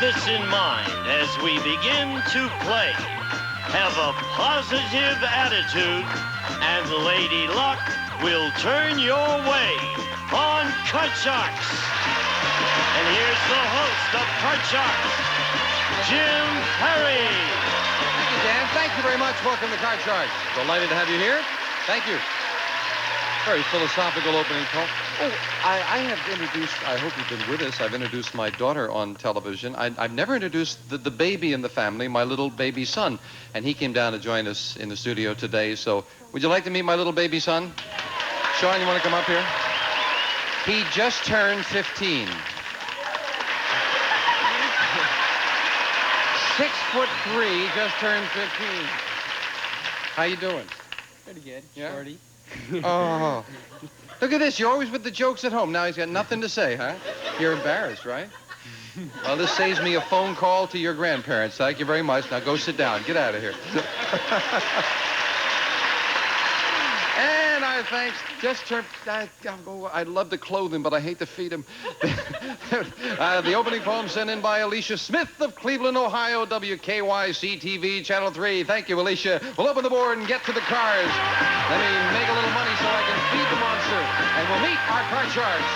This in mind as we begin to play. Have a positive attitude, and Lady Luck will turn your way on Card Sharks. And here's the host of Card Sharks, Jim Perry. Thank you, Dan. Thank you very much. Welcome to Card Sharks. Delighted to have you here. Thank you. Very philosophical opening call. Oh, I have introduced, I hope you've been with us, I've introduced my daughter on television. I've never introduced the baby in the family, my little baby son. And he came down to join us in the studio today. So would you like to meet my little baby son? Sean, you want to come up here? He just turned 15. 6'3", just turned 15. How you doing? Pretty good. Yeah? Shorty. Oh, look at this. You're always with the jokes at home. Now he's got nothing to say, huh? You're embarrassed, right? Well, this saves me a phone call to your grandparents. Thank you very much. Now go sit down. Get out of here. And our thanks just turned... I love to clothe him, but I hate to feed him. The opening poem sent in by Alicia Smith of Cleveland, Ohio, WKYC-TV, Channel 3. Thank you, Alicia. We'll open the board and get to the cars. Let me make a little money so I can feed the monster. And we'll meet our card sharks.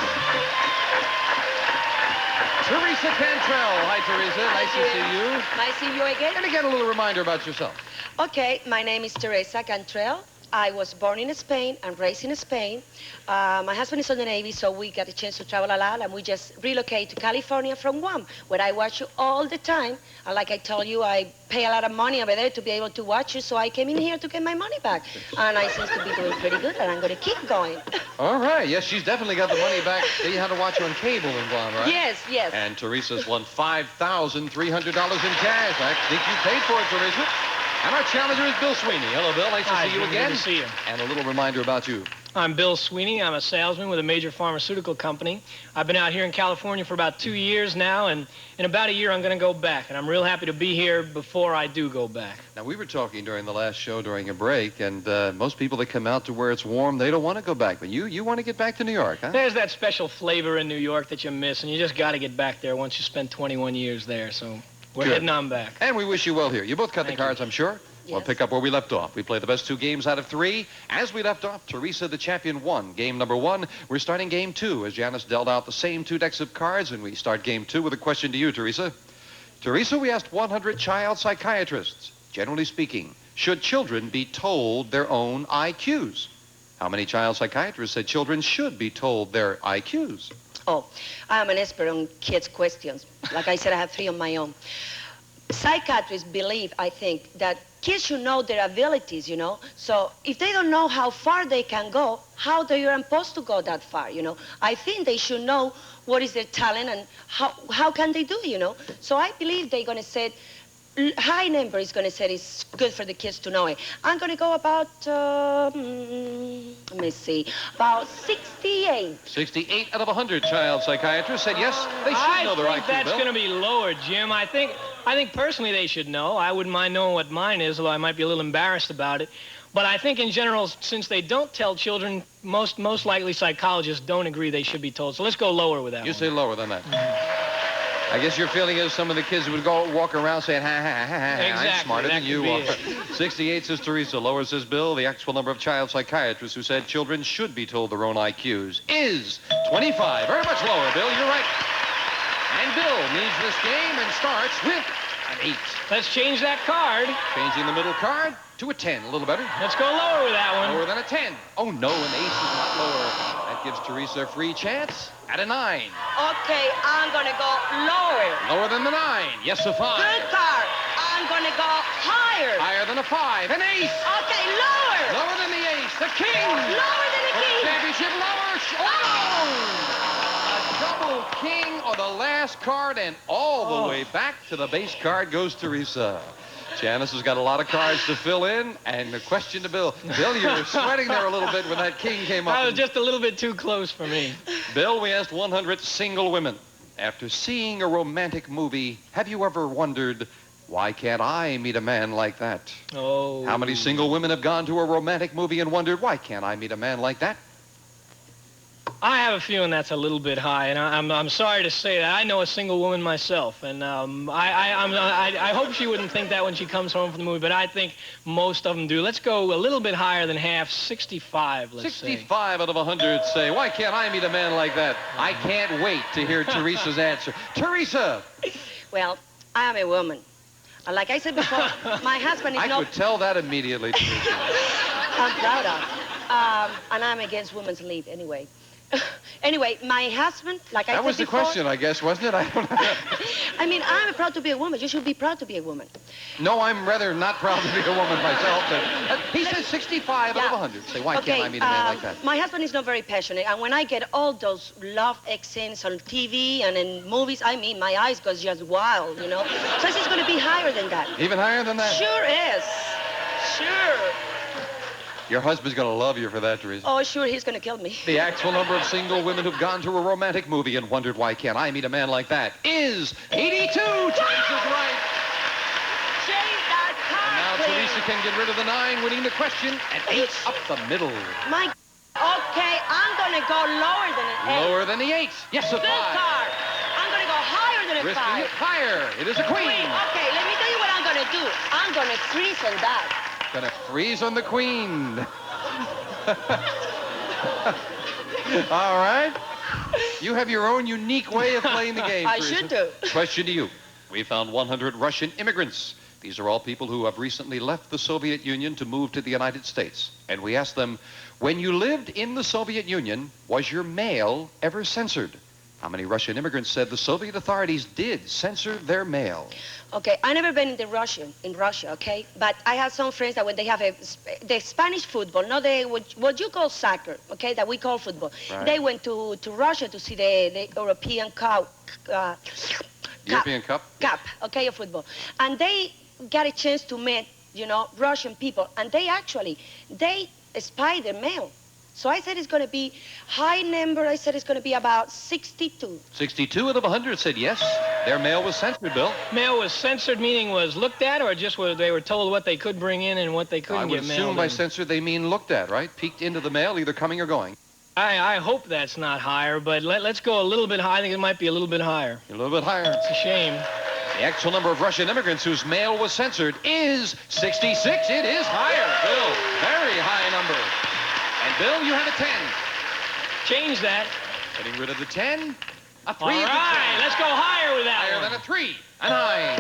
Teresa Cantrell. Hi, Teresa. Nice to see you. Nice to see you again. And again, a little reminder about yourself. Okay, my name is Teresa Cantrell. I was born in Spain and raised in Spain. My husband is in the Navy, so we got a chance to travel a lot, and we just relocated to California from Guam, where I watch you all the time. And like I told you, I pay a lot of money over there to be able to watch you, so I came in here to get my money back. And I seem to be doing pretty good, and I'm going to keep going. All right. Yes, she's definitely got the money back. You had to watch you on cable in Guam, right? Yes, yes. And Teresa's won $5,300 in cash. I think you paid for it, Teresa. And our challenger is Bill Sweeney. Hello, Bill. Nice to see you again. Good to see you. And a little reminder about you. I'm Bill Sweeney. I'm a salesman with a major pharmaceutical company. I've been out here in California for about 2 years now, and in about a year I'm going to go back. And I'm real happy to be here before I do go back. Now, we were talking during the last show during a break, and most people that come out to where it's warm, they don't want to go back. But you want to get back to New York, huh? There's that special flavor in New York that you miss, and you just got to get back there once you spend 21 years there. So we're heading on back. And we wish you well here. You both cut Thank the cards, you. I'm sure. Yes. We'll pick up where we left off. We play the best 2 games out of 3. As we left off, Teresa, the champion, won game number 1. We're starting game 2 as Janice dealt out the same 2 decks of cards, and we start game 2 with a question to you, Teresa. Teresa, we asked 100 child psychiatrists, generally speaking, should children be told their own IQs? How many child psychiatrists said children should be told their IQs? Oh, I'm an expert on kids' questions. Like I said, I have 3 on my own. Psychiatrists believe, I think, that kids should know their abilities, you know. So if they don't know how far they can go, how they are supposed to go that far, you know. I think they should know what is their talent and how can they do it, you know. So I believe they're going to say, high number is going to say it's good for the kids to know it. I'm going to go about, let me see, about 68. 68 out of 100 child psychiatrists said yes, they should know their IQ, I think that's Bill. going to be lower, Jim. I think personally they should know. I wouldn't mind knowing what mine is, although I might be a little embarrassed about it. But I think in general, since they don't tell children, most likely psychologists don't agree they should be told. So let's go lower with that You one. say lower than that. I guess your feeling is some of the kids would go walk around saying, ha, ha, ha, ha, Exactly, I'm smarter that than you could are. be 68 says Teresa, lower says Bill. The actual number of child psychiatrists who said children should be told their own IQs is 25. Very much lower, Bill. You're right. And Bill needs this game and starts with an 8. Let's change that card. Changing the middle card to a 10. A little better. Let's go lower with that one. Lower than a 10. Oh, no, an ace is not lower. That gives Teresa a free chance at a 9. Okay, I'm going to go lower. Lower than the 9. Yes, a 5. Good card. I'm going to go higher. Higher than a 5. An ace. Okay, lower. Lower than the ace. The king. Lower than a For the king. championship lower. Oh! A double king on the last card, and all the way back to the base card goes Teresa. Janice has got a lot of cards to fill in, and the question to Bill. Bill, you were sweating there a little bit when that king came up. That was just a little bit too close for me. Bill, we asked 100 single women. After seeing a romantic movie, have you ever wondered, why can't I meet a man like that? Oh. How many single women have gone to a romantic movie and wondered, why can't I meet a man like that? I have a feeling that's a little bit high, and I'm sorry to say that. I know a single woman myself, and I hope she wouldn't think that when she comes home from the movie, but I think most of them do. Let's go a little bit higher than half, 65, let's 65 out of 100 say, why can't I meet a man like that? I can't wait to hear Teresa's answer. Teresa! Well, I am a woman. Like I said before, my husband is I could tell that immediately, Teresa. I'm proud of. And I'm against women's leave anyway. Anyway, my husband, like I said before... That was the question, I guess, wasn't it? I don't know. I mean, I'm proud to be a woman. You should be proud to be a woman. No, I'm rather not proud to be a woman myself. But he says 65 out of 100. Say, why can't I meet a man like that? My husband is not very passionate, and when I get all those love scenes on TV and in movies, I mean, my eyes go just wild, you know? So it's going to be higher than that. Even higher than that? Sure is. Sure. Your husband's going to love you for that, Teresa. Oh, sure, he's going to kill me. The actual number of single women who've gone to a romantic movie and wondered, why can't I meet a man like that, is 82. Teresa's right. Change that card, Now please. Teresa can get rid of the 9, winning the question at 8 up the middle. My... Okay, I'm going to go lower than an 8. Lower than the 8. Yes, a 5. Good card. I'm going to go higher than a Risking 5. it higher. It is a queen. Okay, let me tell you what I'm going to do. I'm going to freeze on that. Gonna freeze on the queen. All right. You have your own unique way of playing the game, I Teresa. should do. Question to you. We found 100 Russian immigrants. These are all people who have recently left the Soviet Union to move to the United States. And we asked them, when you lived in the Soviet Union, was your mail ever censored? How many Russian immigrants said the Soviet authorities did censor their mail? Okay, I never been in Russia, okay? But I have some friends that when they have the Spanish football, not what you call soccer, okay, that we call football. Right. They went to Russia to see the European Cup. European Cup? Cup, okay, of football. And they got a chance to meet, you know, Russian people. And they spy their mail. So I said it's going to be high number. I said it's going to be about 62. 62 out of 100 said yes. Their mail was censored, Bill. Mail was censored, meaning was looked at, or just they were told what they could bring in and what they couldn't get mailed in? I would assume by censored they mean looked at, right? Peeked into the mail, either coming or going. I hope that's not higher, but let's go a little bit high. I think it might be a little bit higher. A little bit higher. It's a shame. The actual number of Russian immigrants whose mail was censored is 66. It is higher, Bill. Very high number. And Bill, you have a 10. Change that. Getting rid of the 10. A 3 All of the 10. right, let's go higher with that Higher one. than a 3. A 9.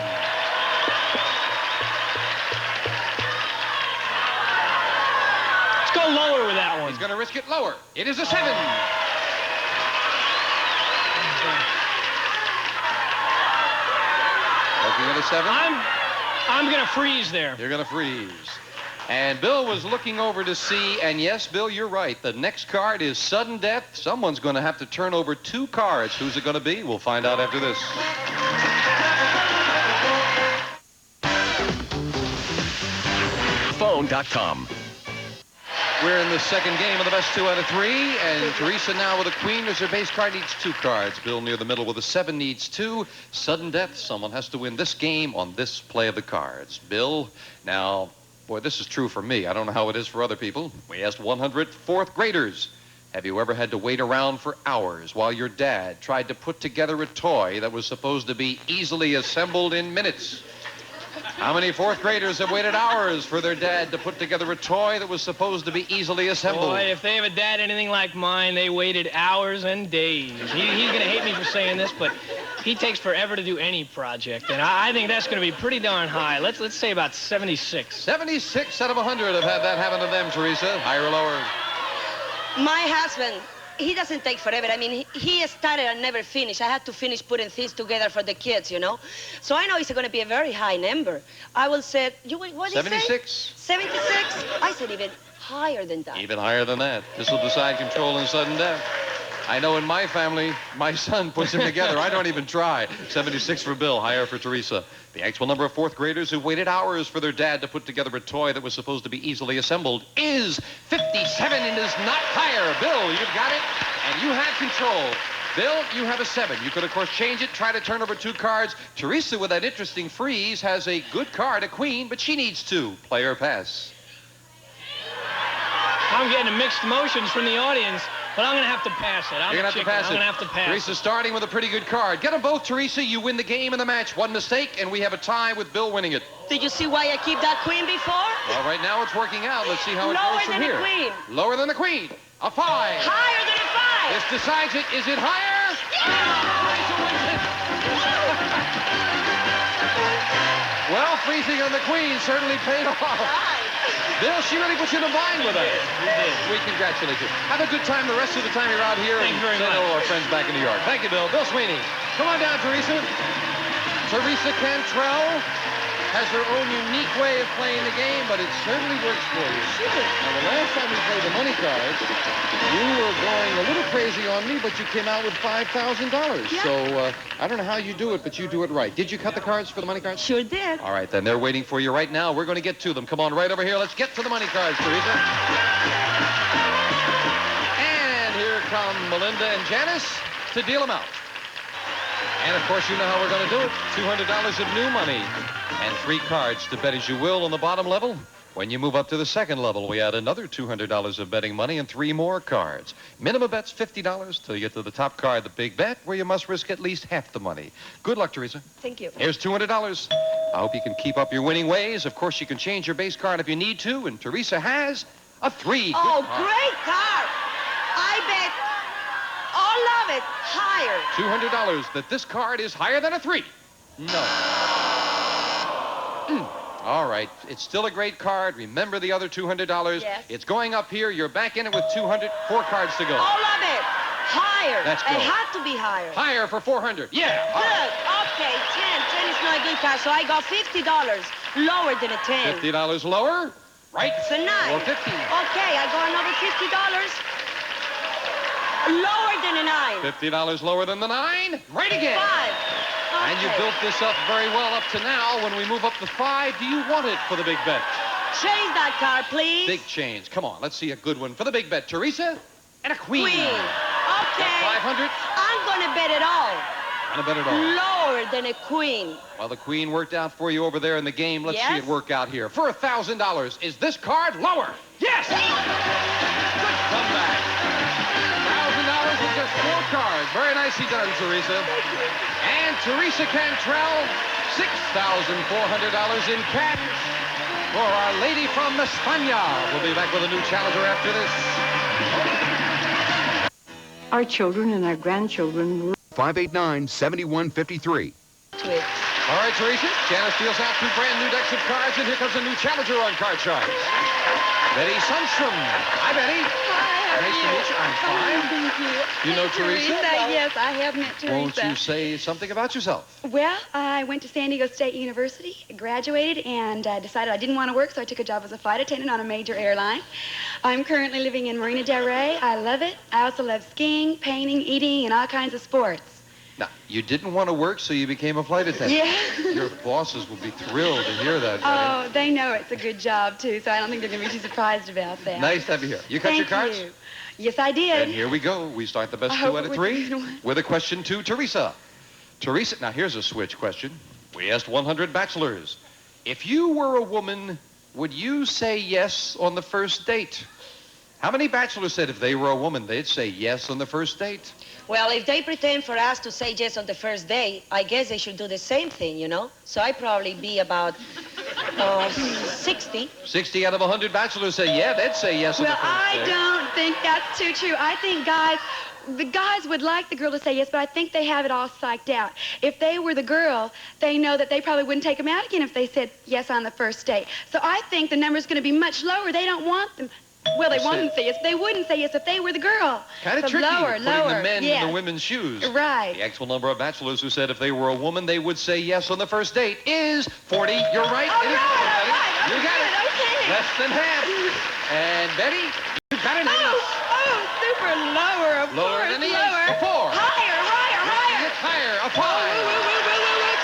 Let's go lower with that one. He's going to risk it lower. It is a 7. Looking at a 7. I'm going to freeze there. You're going to freeze. And Bill was looking over to see, and yes, Bill, you're right. The next card is sudden death. Someone's going to have to turn over 2 cards. Who's it going to be? We'll find out after this. Phone.com. We're in the second game of the best 2 out of 3, and Teresa now with a queen as her base card needs 2 cards. Bill near the middle with a 7 needs 2. Sudden death. Someone has to win this game on this play of the cards. Bill, now... Boy, this is true for me. I don't know how it is for other people. We asked 100 fourth graders, have you ever had to wait around for hours while your dad tried to put together a toy that was supposed to be easily assembled in minutes? How many fourth graders have waited hours for their dad to put together a toy that was supposed to be easily assembled? Boy, if they have a dad anything like mine, they waited hours and days. He's going to hate me for saying this, but he takes forever to do any project, and I think that's going to be pretty darn high. Let's say about 76. 76 out of 100 have had that happen to them, Teresa. Higher or lower? My husband, he doesn't take forever. I mean, he started and never finished. I had to finish putting things together for the kids, you know. So I know it's going to be a very high number. I will say, what did you say? 76. 76? I said even higher than that. Even higher than that. This will decide control and sudden death. I know in my family, my son puts them together. I don't even try. 76 for Bill, higher for Teresa. The actual number of fourth graders who waited hours for their dad to put together a toy that was supposed to be easily assembled is 57 and is not higher. Bill, you've got it, and you have control. Bill, you have a 7. You could, of course, change it, try to turn over 2 cards. Teresa, with that interesting freeze, has a good card, a queen, but she needs 2. Play or pass. I'm getting mixed emotions from the audience. But I'm going to have to pass it. You're going to have to pass it. I'm going to have to pass Teresa's starting with a pretty good card. Get them both, Teresa. You win the game and the match. One mistake, and we have a tie with Bill winning it. Did you see why I keep that queen before? Well, right now it's working out. Let's see how it Lower goes from than here. a queen. Lower than the queen. A 5. Higher than a 5. This decides it. Is it higher? Teresa wins it. Well, freezing on the queen certainly paid off. Bill, she really put you in a bind with us. We did. We congratulate you. Have a good time the rest of the time you're out here. Thank you very say much. hello to our friends back in New York. Thank you, Bill. Bill Sweeney. Come on down, Teresa. Teresa Cantrell has her own unique way of playing the game, but it certainly works for you. Now, the last time we played the money cards, you were going a little crazy on me, but you came out with $5,000. Yeah. So I don't know how you do it, but you do it right. Did you cut the cards for the money cards? Sure did. All right, then. They're waiting for you right now. We're going to get to them. Come on, right over here. Let's get to the money cards, Teresa. And here come Melinda and Janice to deal them out. And, of course, you know how we're going to do it. $200 of new money. And 3 cards to bet as you will on the bottom level. When you move up to the second level, we add another $200 of betting money and 3 more cards. Minimum bet's $50 till you get to the top card, the big bet, where you must risk at least half the money. Good luck, Teresa. Thank you. Here's $200. I hope you can keep up your winning ways. Of course, you can change your base card if you need to, and Teresa has a 3. Oh, Good card. great card. I bet all of it higher. $200 that this card is higher than a 3. No. All right. It's still a great card. Remember the other $200. Yes. It's going up here. You're back in it with 4 cards to go. All of it higher. Let's go. It had to be higher. Higher for 400. Yeah. All Good. right. Okay, 10. 10 is not a good card, so I got $50 lower than a 10. $50 lower. Right. It's a 9. Or 50. Okay, I got another $50 lower than a 9. $50 lower than the 9. Right again. 5. And you built this up very well up to now. When we move up to 5, do you want it for the big bet? Change that card, please. Big change. Come on, let's see a good one for the big bet. Teresa and a queen. Queen. Okay. 500. I'm gonna bet it all. And a bet it all. Lower than a queen. Well, the queen worked out for you over there in the game. Let's see Yes. it work out here. For $1,000, is this card lower? Yes! Good comeback. $1,000 with just 4 cards. Very nicely done, Teresa. And Teresa Cantrell, $6,400 in cash for Our Lady from España. We'll be back with a new challenger after this. Our children and our grandchildren. 589-7153. To it. All right, Teresa. Janice deals out 2 brand new decks of cards, and here comes a new challenger on Card Sharks. Betty Sundstrom. Hi, Betty. Hi, Nice to meet you. I'm fine. Thank you. You know Teresa? Yes, I have met Teresa. Won't you say something about yourself? Well, I went to San Diego State University, graduated, and decided I didn't want to work, so I took a job as a flight attendant on a major airline. I'm currently living in Marina Del Rey. I love it. I also love skiing, painting, eating, and all kinds of sports. Now, you didn't want to work, so you became a flight attendant. Yeah. Your bosses will be thrilled to hear that, Betty. Oh, they know it's a good job, too, so I don't think they're going to be too surprised about that. Nice to have you here. You cut Thank your cards? you. Yes, I did. And here we go. We start the best I 2 hope out of it was 3 a good one. with a question to Teresa. Teresa, now here's a switch question. We asked 100 bachelors. If you were a woman, would you say yes on the first date? How many bachelors said if they were a woman, they'd say yes on the first date? Well, if they pretend for us to say yes on the first day, I guess they should do the same thing, you know? So I'd probably be about 60. 60 out of 100 bachelors say, yeah, they'd say yes on the Well, first I date. don't think that's too true. I think the guys would like the girl to say yes, but I think they have it all psyched out. If they were the girl, they know that they probably wouldn't take them out again if they said yes on the first date. So I think the number's going to be much lower. They don't want them. Well, they wouldn't say yes. They wouldn't say yes if they were the girl. Kind of So tricky, lower, putting lower. the men yes. in the women's shoes. Right. The actual number of bachelors who said if they were a woman, they would say yes on the first date is 40. You're right. All It is right, Betty. all right. You got it. Okay. Less than half. And Betty, you got an 8. Super lower, of Lower course. than the 8. Lower. A 4. Higher, higher, higher. It's higher. A 5.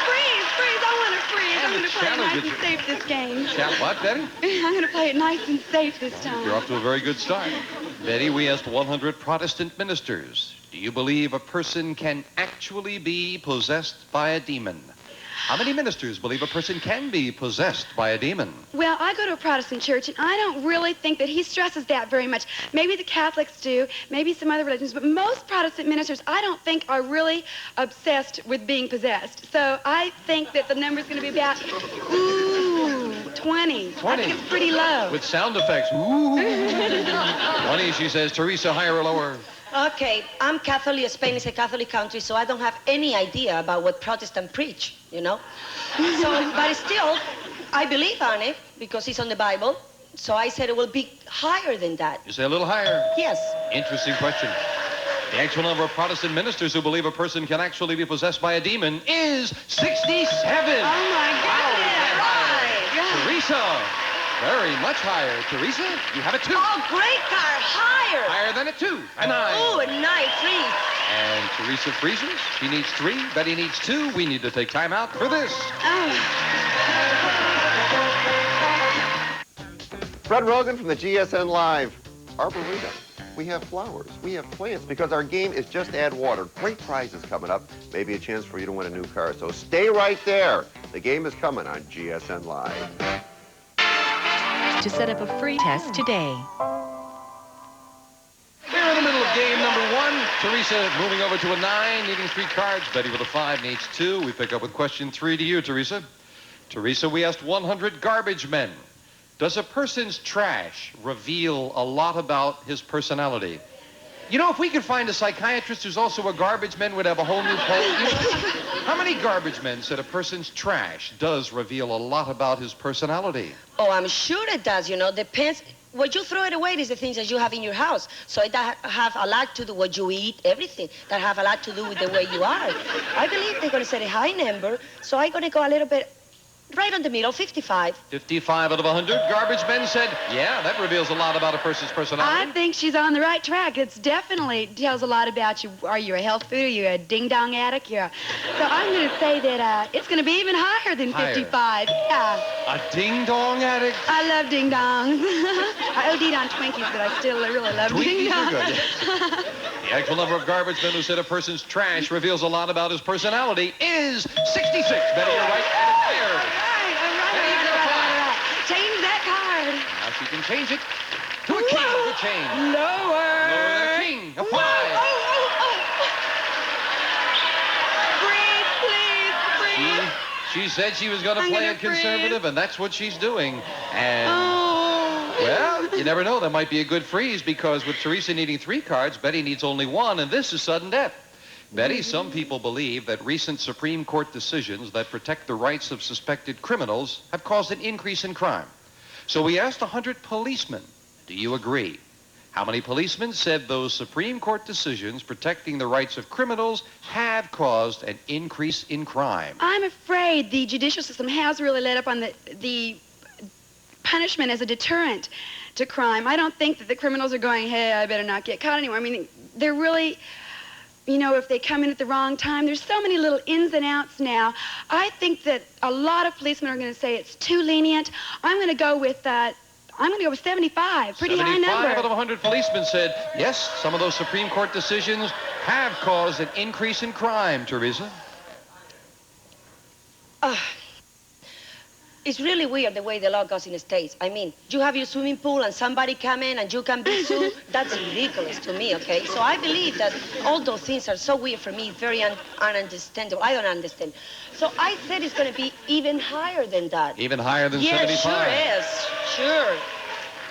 Freeze. I want to freeze. I'm going to play it challenge nice it. and safe this game. What, Betty? I'm going to play it nice and safe this time. You're off to a very good start. Betty, we asked 100 Protestant ministers, do you believe a person can actually be possessed by a demon? How many ministers believe a person can be possessed by a demon? Well, I go to a Protestant church, and I don't really think that he stresses that very much. Maybe the Catholics do, maybe some other religions, but most Protestant ministers, I don't think, are really obsessed with being possessed. So I think that the number's going to be about, 20. 20. I think it's pretty low. With sound effects. Ooh. 20, she says. Teresa, higher or lower? Okay, I'm Catholic. Spain is a Catholic country, so I don't have any idea about what Protestant preach, you know? So, but still, I believe on it because it's on the Bible. So I said it will be higher than that. You say a little higher? Yes. Interesting question. The actual number of Protestant ministers who believe a person can actually be possessed by a demon is 67. Oh, my goodness. Right. Teresa, very much higher. Teresa, you have a 2. Oh, great car, higher. Higher than a 2. A 9. Oh, a 9, freeze. And Teresa freezes. She needs 3. Betty needs 2. We need to take time out for this. Fred Rogan from the GSN Live. Arboretum. We have flowers. We have plants because our game is just add water. Great prizes coming up. Maybe a chance for you to win a new car. So stay right there. The game is coming on GSN Live. To set up a free test today. We're in the middle of game number 1. Teresa moving over to a 9, needing 3 cards. Betty with a 5 needs 2. We pick up with question 3 to you, Teresa. Teresa, we asked 100 garbage men. Does a person's trash reveal a lot about his personality? You know, if we could find a psychiatrist who's also a garbage man, we'd have a whole new poll. How many garbage men said a person's trash does reveal a lot about his personality? Oh, I'm sure it does, you know. Depends. When you throw it away is the things that you have in your house. So it have a lot to do what you eat, everything. That have a lot to do with the way you are. I believe they're going to set a high number, so I'm going to go a little bit right on the middle, 55. 55 out of 100. Garbage men said, yeah, that reveals a lot about a person's personality. I think she's on the right track. It's definitely tells a lot about you. Are you a health food? Are you a ding-dong addict? So I'm going to say that it's going to be even higher than 55. Yeah. A ding-dong addict? I love ding-dongs. I OD'd on Twinkies, but I still really love Twinkies ding-dongs. are good. The actual number of garbage men who said a person's trash reveals a lot about his personality is 66. Betty, you're right. And it's higher. Change that card. Now she can change it to a king. Good change. Lower. Lower than a king. A 5. Breathe, please, breathe. She said she was going to play it conservative, and that's what she's doing. And, Oh. well, you never know. There might be a good freeze because with Teresa needing 3 cards, Betty needs only 1, and this is sudden death. Betty, some people believe that recent Supreme Court decisions that protect the rights of suspected criminals have caused an increase in crime. So we asked 100 policemen, do you agree? How many policemen said those Supreme Court decisions protecting the rights of criminals have caused an increase in crime? I'm afraid the judicial system has really let up on the punishment as a deterrent to crime. I don't think that the criminals are going, hey, I better not get caught anymore. I mean, they're really... You know, if they come in at the wrong time, there's so many little ins and outs now. I think that a lot of policemen are going to say it's too lenient. I'm going to go with 75. Pretty high number. 75 out of 100 policemen said, yes, some of those Supreme Court decisions have caused an increase in crime, Teresa. It's really weird the way the law goes in the States. I mean, you have your swimming pool and somebody come in and you can be sued. That's ridiculous to me, okay? So I believe that all those things are so weird for me, very ununderstandable. I don't understand. So I said it's going to be even higher than that. Even higher than 75? Yes, sure is. Sure.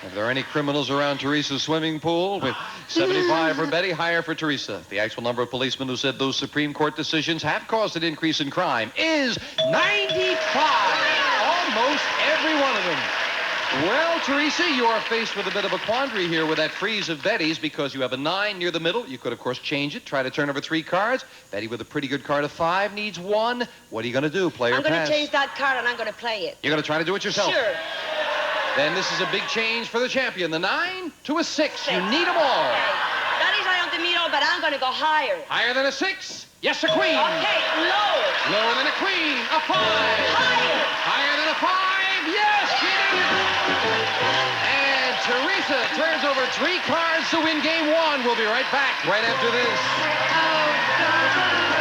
If there are any criminals around Teresa's swimming pool, with 75 for Betty, higher for Teresa. The actual number of policemen who said those Supreme Court decisions have caused an increase in crime is 95. Almost every one of them. Well, Teresa, you are faced with a bit of a quandary here with that freeze of Betty's because you have a 9 near the middle. You could, of course, change it, try to turn over 3 cards. Betty with a pretty good card of 5 needs 1. What are you going to do, play or pass? I'm going to change that card and I'm going to play it. You're going to try to do it yourself? Sure. Then this is a big change for the champion. The 9 to a 6. You need them all. Okay. That is right on the middle, but I'm going to go higher. Higher than a 6? Yes, a queen. Okay, lower. Lower than a queen. A 5. Higher. Higher than a 5. Yes, she did it. And Teresa turns over 3 cards to win game 1. We'll be right back right after this. Oh, God.